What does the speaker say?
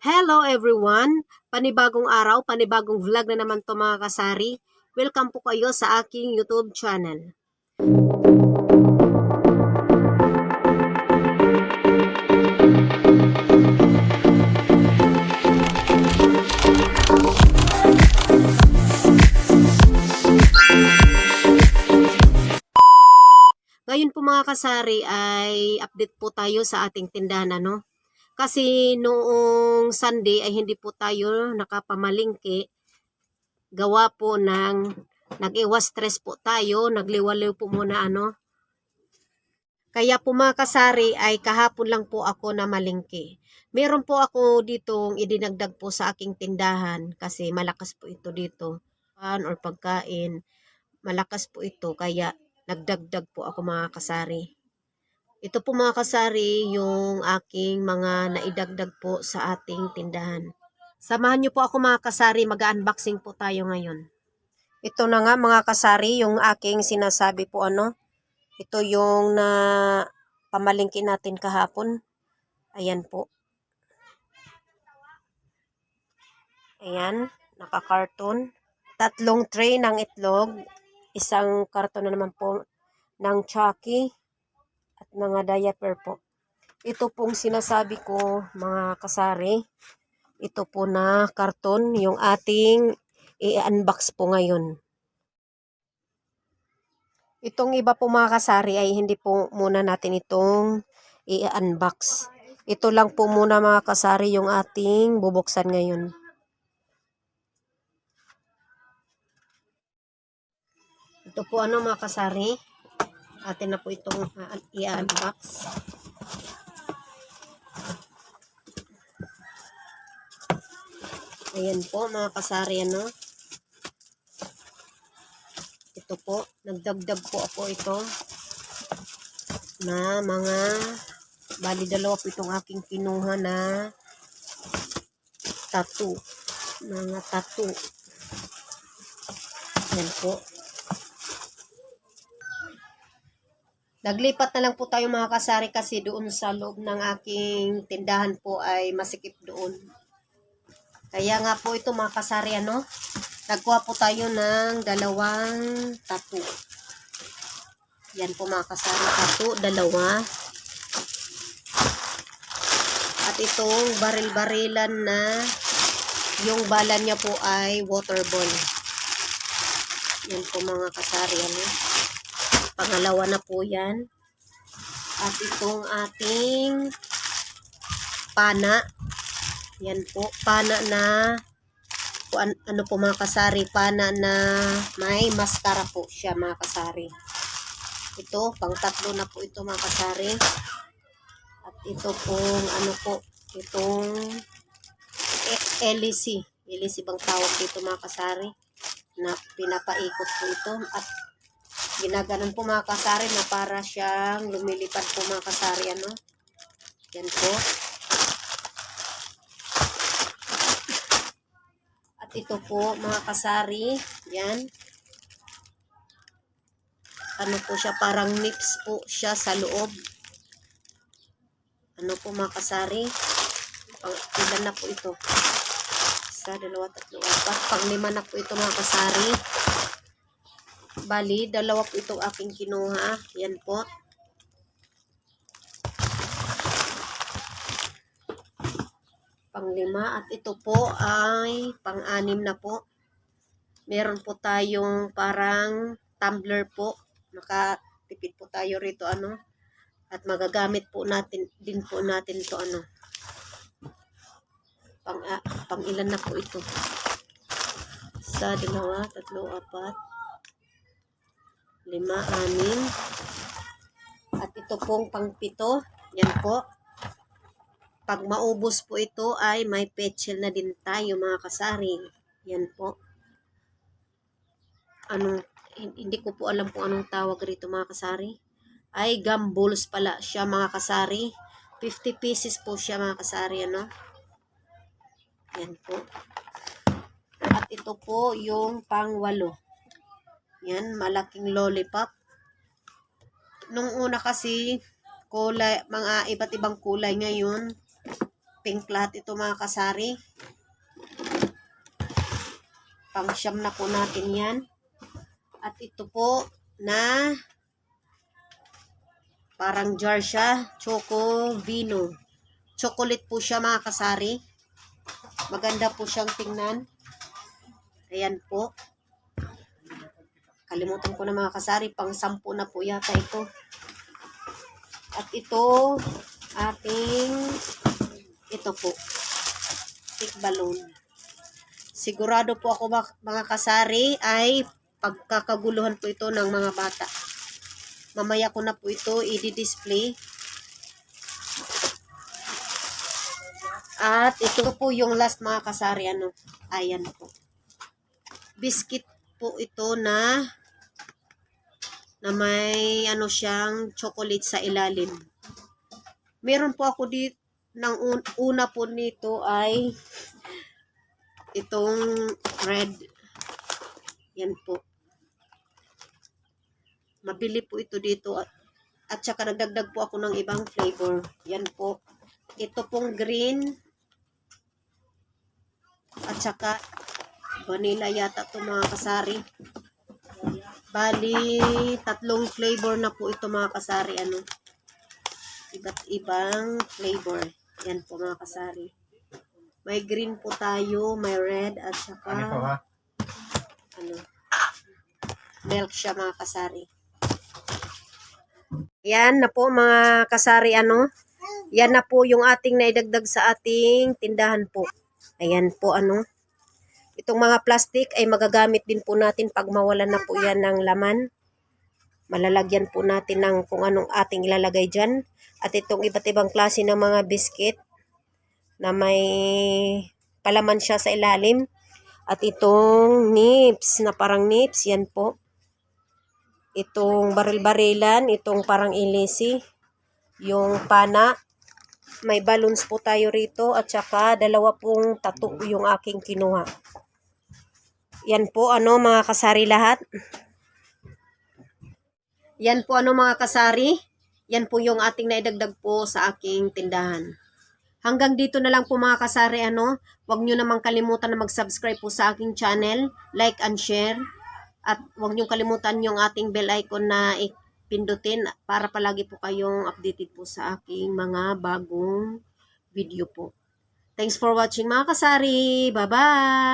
Hello everyone! Panibagong araw, panibagong vlog na naman to mga kasari. Welcome po kayo sa aking YouTube channel. Ngayon po mga kasari ay update po tayo sa ating tindahan, ano? Kasi noong Sunday ay hindi po tayo nakapamalingki. Gawa po ng nag-iwas stress po tayo, nagliwaliw po muna ano. Kaya po mga kasari ay kahapon lang po ako na malingki. Meron po ako ditong idinagdag po sa aking tindahan kasi malakas po ito dito. Or pagkain, malakas po ito kaya nagdagdag po ako mga kasari. Ito po mga kasari yung aking mga naidagdag po sa ating tindahan. Samahan niyo po ako mga kasari, mag-unboxing po tayo ngayon. Ito na nga mga kasari yung aking sinasabi po ano. Ito yung na pamalingki natin kahapon. Ayan po. Ayan, naka-carton. 3 tray ng itlog. Isang karton na naman po ng Chucky. At mga diaper po. Ito pong sinasabi ko mga kasari. Ito po na karton yung ating i-unbox po ngayon. Itong iba po mga kasari ay hindi po muna natin itong i-unbox. Ito lang po muna mga kasari yung ating bubuksan ngayon. Ito po ano mga kasari. Atin na po itong i-unbox. Ayan po mga kasari ano. Ito po, nagdagdag po ako ito na mga bali dalawa po itong aking kinuha na tattoo. Mga tattoo. Ayan po. Naglipat na lang po tayo mga kasari kasi doon sa loob ng aking tindahan po ay masikip doon. Kaya nga po ito mga kasari ano, nagkuha po tayo ng dalawang tattoo. Yan po mga kasari, tattoo, dalawa. At itong baril-barilan na yung bala niya po ay water ball. Yan po mga kasari ano. Pangalawa na po yan. At itong ating pana. Yan po, pana na ano po mga kasari, pana na may mascara po siya mga kasari. Ito, pang tatlo na po ito mga kasari. At ito pong ano po, itong LEC. LEC bang tawag dito mga kasari? Na pinapaikot po ito at ginaganon po mga kasari na para siyang lumilipad po mga kasari ano. Yan po. At ito po mga kasari, yan. Ano po siya, parang nips po siya sa loob. Ano po mga kasari? Ilan na po ito? 1, 2, 3, 4. Pang-5 na po ito mga kasari. Bali, 2 po itong aking kinuha. Yan po. Pang-5. At ito po ay pang-6 na po. Meron po tayong parang tumbler po. Nakatipid po tayo rito ano. At magagamit po natin din po natin to ano. Pang ilan na po ito? 1, 2, 3, 4, 5, 6. At ito pong pang-7. Yan po. Pag maubos po ito ay may petchel na din tayo mga kasari. Yan po. Hindi ko po alam kung anong tawag rito mga kasari. Ay gumballs pala siya mga kasari. 50 pieces po siya mga kasari ano. Yan po. At ito po yung pang-8. Yan, malaking lollipop. Nung una kasi kulay, mga iba't ibang kulay ngayon. pink lahat ito mga kasari. Pang-siyam na po natin yan. At ito po na parang jar siya. Choco Vino. Chocolate po siya mga kasari. Maganda po siyang tingnan. Ayan po. Kalimutan ko na mga kasari. Pang-10 na po yata ito. At ito ito po. Stick balloon. Sigurado po ako mga kasari ay pagkakaguluhan po ito ng mga bata. Mamaya ko na po ito i-display. At ito po yung last mga kasari. Ayan po. Biscuit po ito na may siyang chocolate sa ilalim. Meron po ako dito ng una po nito ay itong red. Yan po. Mabili po ito dito. At saka nagdagdag po ako ng ibang flavor. Yan po. Ito pong green. At saka vanilla yata ito mga kasari. Bali, 3 flavor na po ito mga kasari. Iba't ibang flavor. Yan po mga kasari. May green po tayo, may red, at saka milk siya mga kasari. Yan na po mga kasari. Yan na po yung ating naidagdag sa ating tindahan po. Ayan po Itong mga plastic ay magagamit din po natin pag mawalan na po yan ng laman. Malalagyan po natin ng kung anong ating ilalagay dyan. At itong iba't ibang klase ng mga biscuit na may palaman siya sa ilalim. At itong nips na parang nips, yan po. Itong baril-barilan, itong parang ilisi. Yung pana. May balloons po tayo rito at saka 2 pong tattoo yung aking kinuha. Yan po mga kasari lahat. Yan po mga kasari. Yan po yung ating naidagdag po sa aking tindahan. Hanggang dito na lang po mga kasari. Huwag nyo namang kalimutan na mag-subscribe po sa aking channel. Like and share. At huwag nyo kalimutan yung ating bell icon na pindutin para palagi po kayong updated po sa aking mga bagong video po. Thanks for watching mga kasari. Bye-bye!